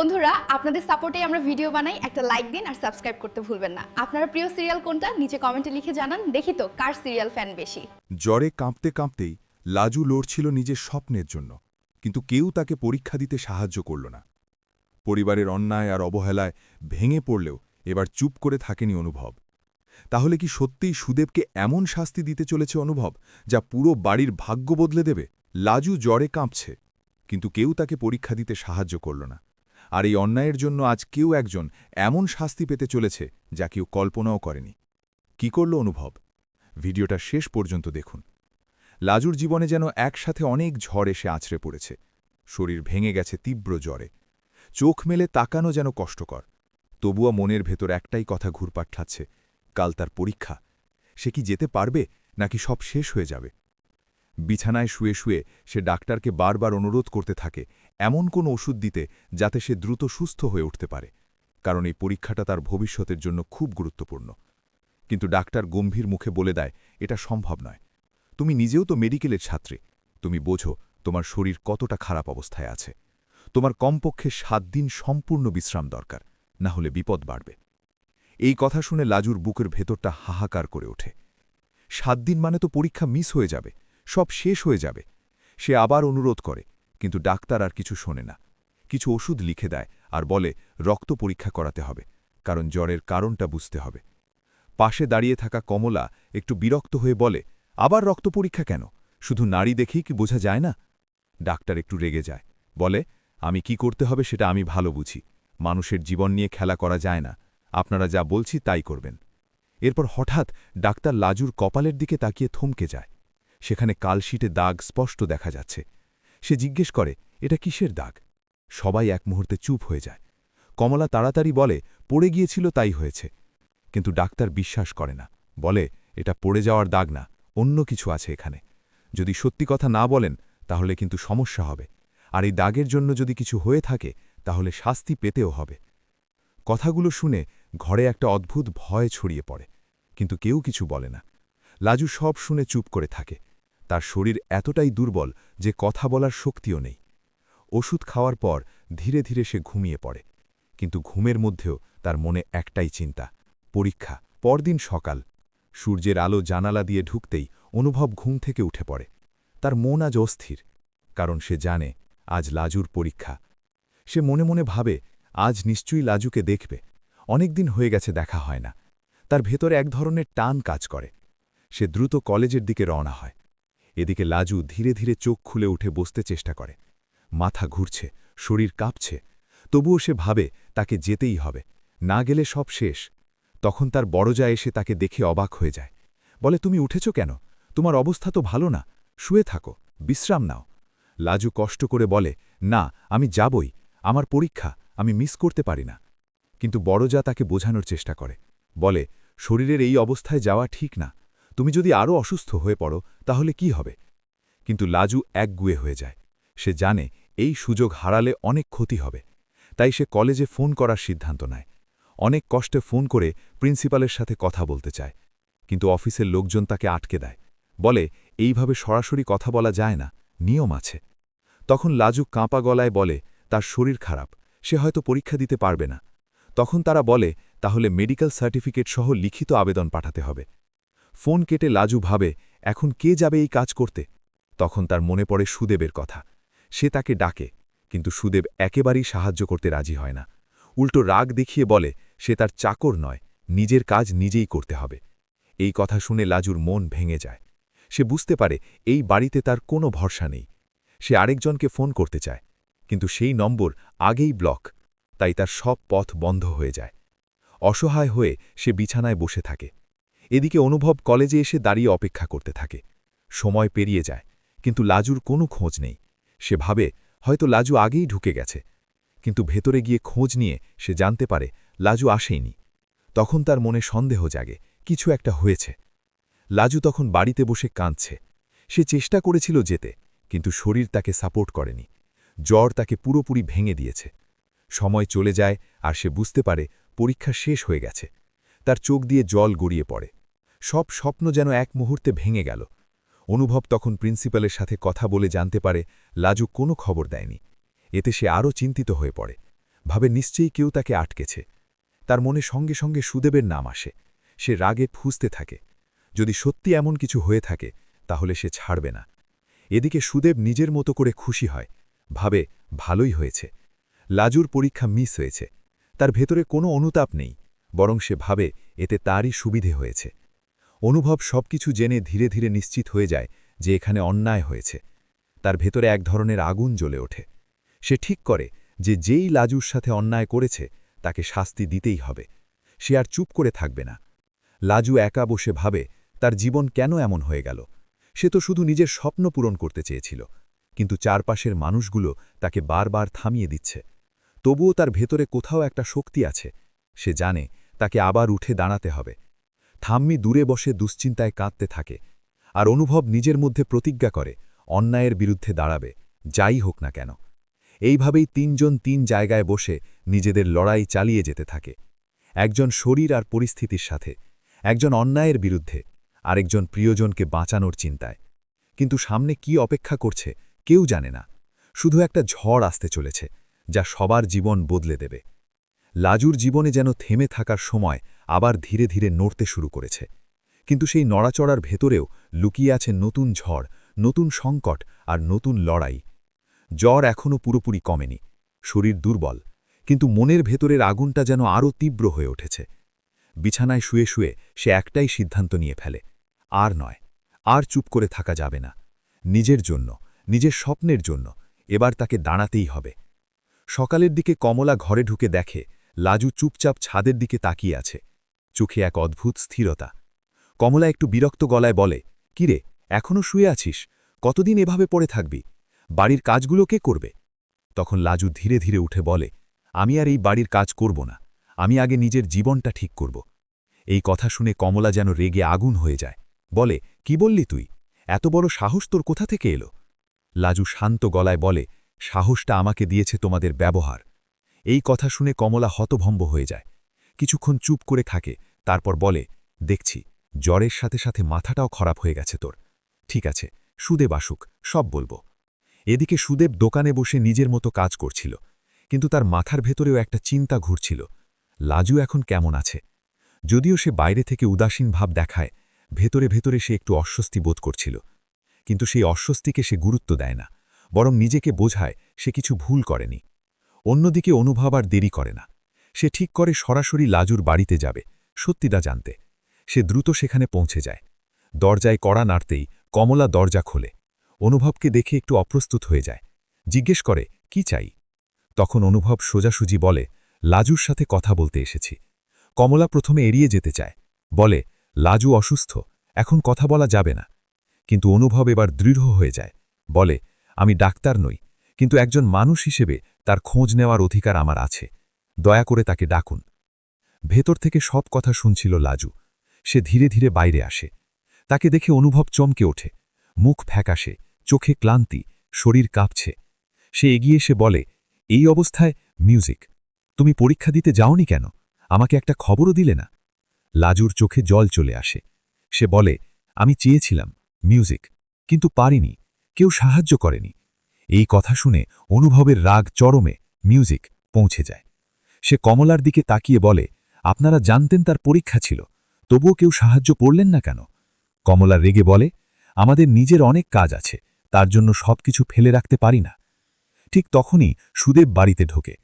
বন্ধুরা আপনাদের সাপোর্টে আমরা ভিডিও বানাই, একটা লাইক দিন আর সাবস্ক্রাইব করতে ভুলবেন না। আপনারা প্রিয় সিরিয়াল কোনটা নিচে কমেন্টে লিখে জানান, দেখি তো কার সিরিয়াল ফ্যান বেশি। জ্বরে কাঁপতে কাঁপতেই লাজু লড়ছিল নিজের স্বপ্নের জন্য, কিন্তু কেউ তাকে পরীক্ষা দিতে সাহায্য করল না। পরিবারের অন্যায় আর অবহেলায় ভেঙে পড়লেও এবার চুপ করে থাকেনি অনুভব। তাহলে কি সত্যিই সুদেবকে এমন শাস্তি দিতে চলেছে অনুভব, যা পুরো বাড়ির ভাগ্য বদলে দেবে? লাজু জ্বরে কাঁপছে, কিন্তু কেউ তাকে পরীক্ষা দিতে সাহায্য করল না। আর এই অন্যায়ের জন্য আজ কেউ একজন এমন শাস্তি পেতে চলেছে যা কেউ কল্পনাও করেনি। কি করল অনুভব? ভিডিওটা শেষ পর্যন্ত দেখুন। লাজুর জীবনে যেন একসাথে অনেক ঝড় এসে আছড়ে পড়েছে। শরীর ভেঙে গেছে তীব্র জ্বরে, চোখ মেলে তাকানো যেন কষ্টকর। তবুও মনের ভেতর একটাই কথা ঘুরপাক খাচ্ছে, কাল তার পরীক্ষা। সে কি যেতে পারবে, নাকি সব শেষ হয়ে যাবে? বিছানায় শুয়ে শুয়ে সে ডাক্তারকে বারবার অনুরোধ করতে থাকে এমন কোন ওষুধ দিতে যাতে সে দ্রুত সুস্থ হয়ে উঠতে পারে, কারণ এই পরীক্ষাটা তার ভবিষ্যতের জন্য খুব গুরুত্বপূর্ণ। কিন্তু ডাক্তার গম্ভীর মুখে বলে দেয়, এটা সম্ভব নয়। তুমি নিজেও তো মেডিকেলের ছাত্রী, তুমি বোঝো তোমার শরীর কতটা খারাপ অবস্থায় আছে। তোমার কমপক্ষে 7 দিন সম্পূর্ণ বিশ্রাম দরকার, না হলে বিপদ বাড়বে। এই কথা শুনে লাজুর বুকের ভেতরটা হাহাকার করে ওঠে। 7 দিন মানে তো পরীক্ষা মিস হয়ে যাবে, সব শেষ হয়ে যাবে। সে আবার অনুরোধ করে, কিন্তু ডাক্তার আর কিছু শোনে না। কিছু ওষুধ লিখে দেয় আর বলে রক্ত পরীক্ষা করাতে হবে, কারণ জ্বরের কারণটা বুঝতে হবে। পাশে দাঁড়িয়ে থাকা কমলা একটু বিরক্ত হয়ে বলে, আবার রক্ত পরীক্ষা কেন? শুধু নাড়ি দেখেই কি বোঝা যায় না? ডাক্তার একটু রেগে যায়, বলে, আমি কি করতে হবে সেটা আমি ভালো বুঝি। মানুষের জীবন নিয়ে খেলা করা যায় না, আপনারা যা বলছি তাই করবেন। এরপর হঠাৎ ডাক্তার লাজুর কপালের দিকে তাকিয়ে থমকে যায়। সেখানে কালশিটে দাগ স্পষ্ট দেখা যাচ্ছে। সে জিজ্ঞেস করে, এটা কিসের দাগ? সবাই এক মুহূর্তে চুপ হয়ে যায়। কমলা তাড়াতাড়ি বলে, পড়ে গিয়েছিল তাই হয়েছে। কিন্তু ডাক্তার বিশ্বাস করে না, বলে, এটা পড়ে যাওয়ার দাগ না, অন্য কিছু আছে এখানে। যদি সত্যি কথা না বলেন তাহলে কিন্তু সমস্যা হবে, আর এই দাগের জন্য যদি কিছু হয়ে থাকে তাহলে শাস্তি পেতেও হবে। কথাগুলো শুনে ঘরে একটা অদ্ভুত ভয় ছড়িয়ে পড়ে, কিন্তু কেউ কিছু বলে না। লাজু সব শুনে চুপ করে থাকে। তার শরীর এতটাই দুর্বল যে কথা বলার শক্তিও নেই। ওষুধ খাওয়ার পর ধীরে ধীরে সে ঘুমিয়ে পড়ে, কিন্তু ঘুমের মধ্যেও তার মনে একটাই চিন্তা, পরীক্ষা। পরদিন সকাল, সূর্যের আলো জানালা দিয়ে ঢুকতেই অনুভব ঘুম থেকে উঠে পড়ে। তার মন আজ অস্থির, কারণ সে জানে আজ লাজুর পরীক্ষা। সে মনে মনে ভাবে, আজ নিশ্চয়ই লাজুকে দেখবে। অনেকদিন হয়ে গেছে দেখা হয় না। তার ভেতরে এক ধরনের টান কাজ করে। সে দ্রুত কলেজের দিকে রওনা হয়। এদিকে লাজু ধীরে ধীরে চোখ খুলে উঠে বসতে চেষ্টা করে। মাথা ঘুরছে, শরীর কাঁপছে, তবুও সে ভাবে তাকে যেতেই হবে, না গেলে সব শেষ। তখন তার বড়জা এসে তাকে দেখে অবাক হয়ে যায়, বলে, তুমি উঠেছ কেন? তোমার অবস্থা তো ভালো না, শুয়ে থাকো, বিশ্রাম নাও। লাজু কষ্ট করে বলে, না, আমি যাবই, আমার পরীক্ষা, আমি মিস করতে পারি না। কিন্তু বড়জা তাকে বোঝানোর চেষ্টা করে, বলে, শরীরের এই অবস্থায় যাওয়া ঠিক না, তুমি যদি আরও অসুস্থ হয়ে পড়ো তাহলে কি হবে? কিন্তু লাজু একগুয়ে হয়ে যায়। সে জানে এই সুযোগ হারালে অনেক ক্ষতি হবে, তাই সে কলেজে ফোন করার সিদ্ধান্ত নেয়। অনেক কষ্টে ফোন করে প্রিন্সিপালের সাথে কথা বলতে চায়, কিন্তু অফিসের লোকজন তাকে আটকে দেয়, বলে, এইভাবে সরাসরি কথা বলা যায় না, নিয়ম আছে। তখন লাজু কাঁপা গলায় বলে, তার শরীর খারাপ, সে হয়তো পরীক্ষা দিতে পারবে না। তখন তারা বলে, তাহলে মেডিকেল সার্টিফিকেট সহ লিখিত আবেদন পাঠাতে হবে। ফোন কেটে লাজু ভাবে, এখন কে যাবে এই কাজ করতে? তখন তার মনে পড়ে সুদেবের কথা। সে তাকে ডাকে, কিন্তু সুদেব একেবারেই সাহায্য করতে রাজি হয় না। উল্টো রাগ দেখিয়ে বলে, সে তার চাকর নয়, নিজের কাজ নিজেই করতে হবে। এই কথা শুনে লাজুর মন ভেঙে যায়। সে বুঝতে পারে এই বাড়িতে তার কোনো ভরসা নেই। সে আরেকজনকে ফোন করতে চায়, কিন্তু সেই নম্বর আগেই ব্লক, তাই তার সব পথ বন্ধ হয়ে যায়। অসহায় হয়ে সে বিছানায় বসে থাকে। এদিকে অনুভব কলেজে এসে দাঁড়িয়ে অপেক্ষা করতে থাকে। সময় পেরিয়ে যায়, কিন্তু লাজুর কোনো খোঁজ নেই। সে ভাবে হয়তো লাজু আগেই ঢুকে গেছে, কিন্তু ভেতরে গিয়ে খোঁজ নিয়ে সে জানতে পারে লাজু আসেইনি। তখন তার মনে সন্দেহ জাগে, কিছু একটা হয়েছে। লাজু তখন বাড়িতে বসে কাঁদছে। সে চেষ্টা করেছিল যেতে, কিন্তু শরীর তাকে সাপোর্ট করেনি। জ্বর তাকে পুরোপুরি ভেঙে দিয়েছে। সময় চলে যায় আর সে বুঝতে পারে পরীক্ষা শেষ হয়ে গেছে। তার চোখ দিয়ে জল গড়িয়ে পড়ে। সব স্বপ্ন যেন এক মুহূর্তে ভেঙে গেল। অনুভব তখন প্রিন্সিপালের সাথে কথা বলে জানতে পারে লাজু কোনো খবর দেয়নি। এতে সে আরও চিন্তিত হয়ে পড়ে, ভাবে নিশ্চয়ই কেউ তাকে আটকেছে। তার মনে সঙ্গে সঙ্গে সুদেবের নাম আসে। সে রাগে ফুঁসতে থাকে। যদি সত্যি এমন কিছু হয়ে থাকে তাহলে সে ছাড়বে না। এদিকে সুদেব নিজের মতো করে খুশি হয়, ভাবে ভালোই হয়েছে। লাজুর পরীক্ষা মিস হয়েছে। তার ভেতরে কোনো অনুতাপ নেই, বরং সে ভাবে এতে তারই সুবিধে হয়েছে। অনুভব সবকিছু জেনে ধীরে ধীরে নিশ্চিত হয়ে যায় যে এখানে অন্যায় হয়েছে। তার ভেতরে এক ধরনের আগুন জ্বলে ওঠে। সে ঠিক করে যে যেই লাজুর সাথে অন্যায় করেছে তাকে শাস্তি দিতেই হবে। সে আর চুপ করে থাকবে না। লাজু একা বসে ভাবে তার জীবন কেন এমন হয়ে গেল। সে তো শুধু নিজের স্বপ্ন পূরণ করতে চেয়েছিল, কিন্তু চারপাশের মানুষগুলো তাকে বারবার থামিয়ে দিচ্ছে। তবুও তার ভেতরে কোথাও একটা শক্তি আছে। সে জানে তাকে আবার উঠে দাঁড়াতে হবে। থাম্মি দূরে বসে দুশ্চিন্তায় কাঁদতে থাকে, আর অনুভব নিজের মধ্যে প্রতিজ্ঞা করে অন্যায়ের বিরুদ্ধে দাঁড়াবে, যাই হোক না কেন। এইভাবেই তিনজন তিন জায়গায় বসে নিজেদের লড়াই চালিয়ে যেতে থাকে। একজন শরীর আর পরিস্থিতির সাথে, একজন অন্যায়ের বিরুদ্ধে, আরেকজন প্রিয়জনকে বাঁচানোর চিন্তায়। কিন্তু সামনে কি অপেক্ষা করছে কেউ জানে না। শুধু একটা ঝড় আসতে চলেছে যা সবার জীবন বদলে দেবে। লাজুর জীবনে যেন থেমে থাকার সময় আবার ধীরে ধীরে নড়তে শুরু করেছে। কিন্তু সেই নড়াচড়ার ভেতরেও লুকিয়ে আছে নতুন ঝড়, নতুন সংকট আর নতুন লড়াই। জ্বর এখনও পুরোপুরি কমেনি, শরীর দুর্বল, কিন্তু মনের ভেতরের আগুনটা যেন আরও তীব্র হয়ে উঠেছে। বিছানায় শুয়ে শুয়ে সে একটাই সিদ্ধান্ত নিয়ে ফেলে, আর নয়, আর চুপ করে থাকা যাবে না। নিজের জন্য, নিজের স্বপ্নের জন্য এবার তাকে দাঁড়াতেই হবে। সকালের দিকে কমলা ঘরে ঢুকে দেখে লাজু চুপচাপ ছাদের দিকে তাকিয়ে আছে, চোখে এক অদ্ভুত স্থিরতা। কমলা একটু বিরক্ত গলায় বলে, কিরে, এখনও শুয়ে আছিস? কতদিন এভাবে পড়ে থাকবি? বাড়ির কাজগুলো কে করবে? তখন লাজু ধীরে ধীরে উঠে বলে, আমি আর এই বাড়ির কাজ করব না, আমি আগে নিজের জীবনটা ঠিক করব। এই কথা শুনে কমলা যেন রেগে আগুন হয়ে যায়, বলে, কি বললি তুই? এত বড় সাহস তোর কোথা থেকে এলো? লাজু শান্ত গলায় বলে, সাহসটা আমাকে দিয়েছে তোমাদের ব্যবহার। এই কথা শুনে কমলা হতভম্ব হয়ে যায়। কিছুক্ষণ চুপ করে থাকে, তারপর বলে, দেখছি জ্বরের সাথে সাথে মাথাটাও খারাপ হয়ে গেছে তোর। ঠিক আছে, সুদেব আসুক, সব বলবো। এদিকে সুদেব দোকানে বসে নিজের মতো কাজ করছিল, কিন্তু তার মাথার ভেতরেও একটা চিন্তা ঘুরছিল, লাজু এখন কেমন আছে। যদিও সে বাইরে থেকে উদাসীন ভাব দেখায়, ভেতরে ভেতরে সে একটু অস্বস্তি বোধ করছিল। কিন্তু সেই অস্বস্তিকে সে গুরুত্ব দেয় না, বরং নিজেকে বোঝায় সে কিছু ভুল করেনি। অন্যদিকে অনুভব আর দেরি করে না। সে ঠিক করে সরাসরি লাজুর বাড়িতে যাবে, সত্যিটা জানতে। সে দ্রুত সেখানে পৌঁছে যায়। দরজায় কড়া নাড়তেই কমলা দরজা খোলে। অনুভবকে দেখে একটু অপ্রস্তুত হয়ে যায়, জিজ্ঞেস করে, কি চাই? তখন অনুভব সোজাসুজি বলে, লাজুর সাথে কথা বলতে এসেছি। কমলা প্রথমে এড়িয়ে যেতে চায়, বলে, লাজু অসুস্থ, এখন কথা বলা যাবে না। কিন্তু অনুভব এবার দৃঢ় হয়ে যায়, বলে, আমি ডাক্তার নই, কিন্তু একজন মানুষ হিসেবে তার খোঁজ নেওয়ার অধিকার আমার আছে, দয়া করে তাকে ডাকুন। ভেতর থেকে সব কথা শুনছিল লাজু। সে ধীরে ধীরে বাইরে আসে। তাকে দেখে অনুভব চমকে ওঠে, মুখ ফ্যাকাশে, চোখে ক্লান্তি, শরীর কাঁপছে। সে এগিয়ে এসে বলে, এই অবস্থায় মিউজিক? তুমি পরীক্ষা দিতে যাওনি কেন? আমাকে একটা খবরও দিলে না? লাজুর চোখে জল চলে আসে। সে বলে, আমি চেয়েছিলাম মিউজিক, কিন্তু পারিনি, কেউ সাহায্য করেনি। এই কথা শুনে অনুভবের রাগ চরমে, মিউজিক পৌঁছে যায়। সে কমলার দিকে তাকিয়ে বলে, আপনারা জানতেন তার পরীক্ষা ছিল, তবুও কেউ সাহায্য করলেন না কেন? কমলা রেগে বলে, আমাদের নিজের অনেক কাজ আছে, তার জন্য সবকিছু ফেলে রাখতে পারি না। ঠিক তখনই সুদেব বাড়িতে ঢোকে।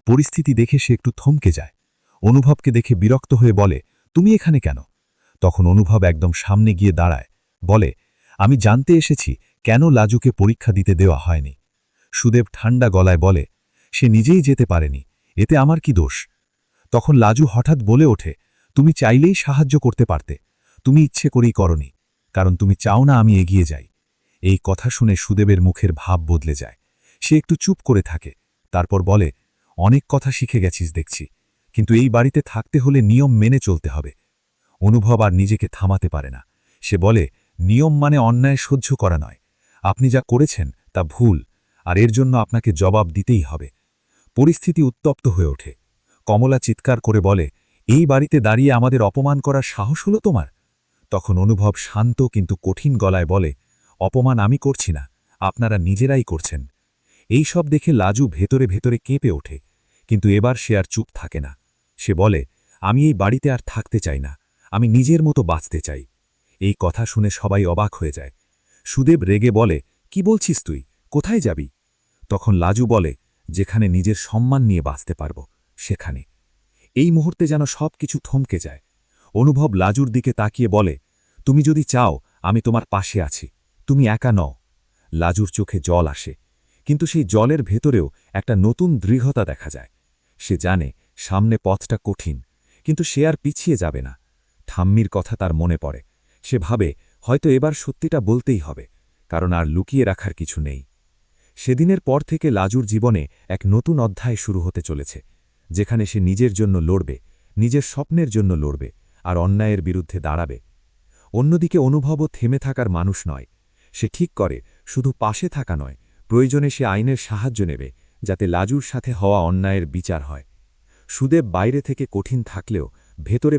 পরিস্থিতি দেখে সে একটু থমকে যায়। অনুভবকে দেখে বিরক্ত হয়ে বলে, তুমি এখানে কেন? তখন অনুভব একদম সামনে গিয়ে দাঁড়ায়, বলে, আমি জানতে এসেছি কেন লাজুকে পরীক্ষা দিতে দেওয়া হয়নি। সুদেব ঠান্ডা গলায় বলে, সে নিজেই যেতে পারেনি, এতে আমার কি দোষ? তখন লাজু হঠাৎ বলে ওঠে, তুমি চাইলেই সাহায্য করতে পারতে, তুমি ইচ্ছে করেই করনি, কারণ তুমি চাও না আমি এগিয়ে যাই। এই কথা শুনে সুদেবের মুখের ভাব বদলে যায়। সে একটু চুপ করে থাকে, তারপর বলে, অনেক কথা শিখে গেছিস দেখছি, কিন্তু এই বাড়িতে থাকতে হলে নিয়ম মেনে চলতে হবে। অনুভব আর নিজেকে থামাতে পারে না। সে বলে, নিয়ম মানে অন্যায় সহ্য করা নয়। আপনি যা করেছেন তা ভুল, আর এর জন্য আপনাকে জবাব দিতেই হবে। পরিস্থিতি উত্তপ্ত হয়ে ওঠে। কমলা চিৎকার করে বলে, এই বাড়িতে দাঁড়িয়ে আমাদের অপমান করার সাহস হলো তোমার? তখন অনুভব শান্ত কিন্তু কঠিন গলায় বলে, অপমান আমি করছি না, আপনারা নিজেরাই করছেন। এই সব দেখে লাজু ভেতরে ভেতরে কেঁপে ওঠে, কিন্তু এবার সে আর চুপ থাকে না। সে বলে, আমি এই বাড়িতে আর থাকতে চাই না, আমি নিজের মতো বাঁচতে চাই। এই কথা শুনে সবাই অবাক হয়ে যায়। সুদেব রেগে বলে, কি বলছিস তুই, কোথায় যাবি? তখন লাজু বলে, যেখানে নিজের সম্মান নিয়ে বাঁচতে পারব, সেখানে। এই মুহূর্তে যেন সব কিছু থমকে যায়। অনুভব লাজুর দিকে তাকিয়ে বলে, তুমি যদি চাও আমি তোমার পাশে আছি, তুমি একা নও। লাজুর চোখে জল আসে, কিন্তু সেই জলের ভেতরেও একটা নতুন দৃঢ়তা দেখা যায়। সে জানে সামনে পথটা কঠিন, কিন্তু সে আর পিছিয়ে যাবে না। ঠাম্মির কথা তার মনে পড়ে। সে ভাবে, হয়তো এবার সত্যিটা বলতেই হবে, কারণ আর লুকিয়ে রাখার কিছু নেই। সেদিনের পর থেকে লাজুর জীবনে এক নতুন অধ্যায় শুরু হতে চলেছে, যেখানে সে নিজের জন্য লড়বে, নিজের স্বপ্নের জন্য লড়বে, আর অন্যায়ের বিরুদ্ধে দাঁড়াবে। অন্যদিকে অনুভবও থেমে থাকার মানুষ নয়। সে ঠিক করে শুধু পাশে থাকা নয়, প্রয়োজনে সে আইনের সাহায্য নেবে, যাতে লাজুর সাথে হওয়া অন্যায়ের বিচার হয়। সুদেব বাইরে থেকে কঠিন থাকলেও ভেতরে